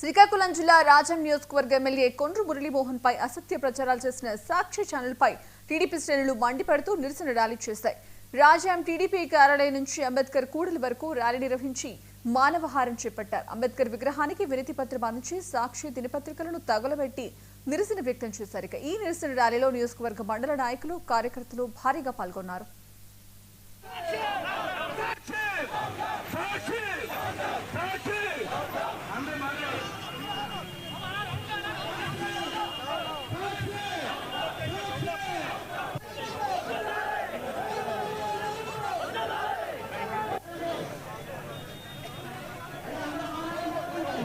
శ్రీకాకుళం జిల్లా రాజం నియోజకవర్గ ఎమ్మెల్యే కొండ్రు మురళీమోహన్ పై అసత్య ప్రచారాలు చేసిన సాక్షి ఛానల్ పై టీడీపీ శ్రేణులు మండిపడుతూ నిరసన ర్యాలీ చేశాయి. రాజాం టీడీపీ కార్యాలయం నుంచి అంబేద్కర్ కూడలి వరకు ర్యాలీ నిర్వహించి మానవహారం చేపట్టారు. అంబేద్కర్ విగ్రహానికి వినతి పత్రం అందించి సాక్షి దినపత్రికలను తగలబెట్టి నిరసన వ్యక్తం చేశారు. ఈ నిరసన ర్యాలీలో నియోజకవర్గ మండల నాయకులు, కార్యకర్తలు భారీగా పాల్గొన్నారు.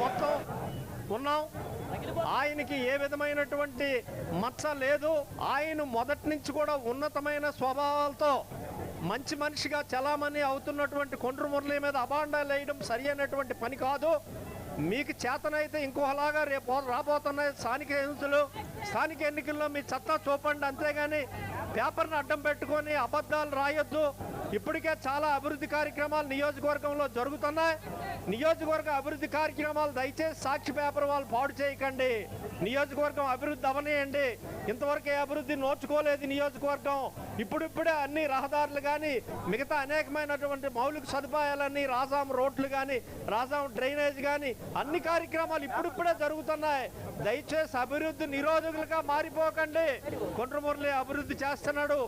మొత్తం ఉన్నాం. ఆయనకి ఏ విధమైనటువంటి మచ్చ లేదు. ఆయన మొదటి నుంచి కూడా ఉన్నతమైన స్వభావాలతో మంచి మనిషిగా చలామణి అవుతున్నటువంటి కొండ్రు మురళి మీద అబాండాలు వేయడం సరి అయినటువంటి పని కాదు. మీకు చేతనైతే ఇంకోలాగా రేపు రాబోతున్నాయి స్థానిక ఎన్నికల్లో మీ సత్తా చూపండి, అంతేగాని పేపర్ని అడ్డం పెట్టుకొని అబద్ధాలు రాయొద్దు. ఇప్పటికే చాలా అభివృద్ధి కార్యక్రమాలు నియోజకవర్గంలో జరుగుతున్నాయి. నియోజకవర్గ అభివృద్ధి కార్యక్రమాలు దయచేసి సాక్షి పేపర్ వాళ్ళు పాడు చేయకండి. నియోజకవర్గం అభివృద్ధి అవనియండి. ఇంతవరకు ఏ అభివృద్ధి నోచుకోలేదు నియోజకవర్గం. ఇప్పుడిప్పుడే అన్ని రహదారులు కానీ మిగతా అనేకమైనటువంటి మౌలిక సదుపాయాలన్నీ, రాజాం రోడ్లు కానీ, రాజాం డ్రైనేజ్ కానీ అన్ని కార్యక్రమాలు ఇప్పుడిప్పుడే జరుగుతున్నాయి. దయచేసి అభివృద్ధి నిరోధకులుగా మారిపోకండి. కొండ్రు మురళి అభివృద్ధి చేస్తున్నాడు,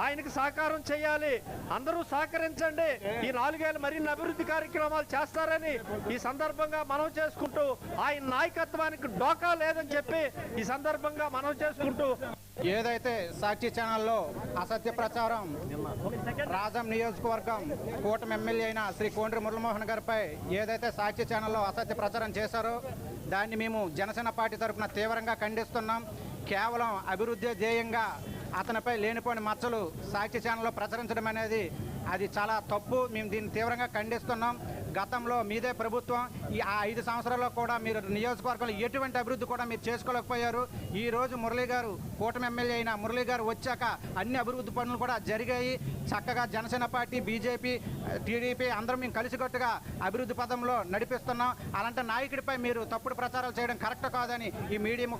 ఆయనకి సహకారం చేయాలి, అందరూ సహకరించండి. ఈ 4 ఏళ్ళు మరిన్ని అభివృద్ధి కార్యక్రమాలు చేస్తారని ఈ సందర్భంగా మనం చేసుకుంటూ, ఆయన నాయకత్వానికి డోకా లేదని చెప్పి ఈ సందర్భంగా మనం చేసుకుంటూ, ఏదైతే సాక్షి ఛానల్లో అసత్య ప్రచారం రాజం నియోజకవర్గం కూటమి ఎమ్మెల్యే అయిన శ్రీ కొండ్రు మురళీమోహన్ గారిపై ఏదైతే సాక్షి ఛానల్లో అసత్య ప్రచారం చేశారో దాన్ని మేము జనసేన పార్టీ తరఫున తీవ్రంగా ఖండిస్తున్నాం. కేవలం అభివృద్ధి ధ్యేయంగా అతనిపై లేనిపోని మచ్చలు సాక్షి ఛానల్లో ప్రచురించడం అనేది అది చాలా తప్పు. మేము దీన్ని తీవ్రంగా ఖండిస్తున్నాం. గతంలో మీదే ప్రభుత్వం, ఈ 5 సంవత్సరాల్లో కూడా మీరు నియోజకవర్గంలో ఎటువంటి అభివృద్ధి కూడా మీరు చేసుకోలేకపోయారు. ఈరోజు మురళీ గారు కూటమి ఎమ్మెల్యే అయిన మురళీ గారు వచ్చాక అన్ని అభివృద్ధి పనులు కూడా జరిగాయి. చక్కగా జనసేన పార్టీ, బీజేపీ, టీడీపీ అందరం మేము కలిసికట్టుగా అభివృద్ధి పదంలో నడిపిస్తున్నాం. అలాంటి నాయకుడిపై మీరు తప్పుడు ప్రచారాలు చేయడం కరెక్ట్ కాదని ఈ మీడియా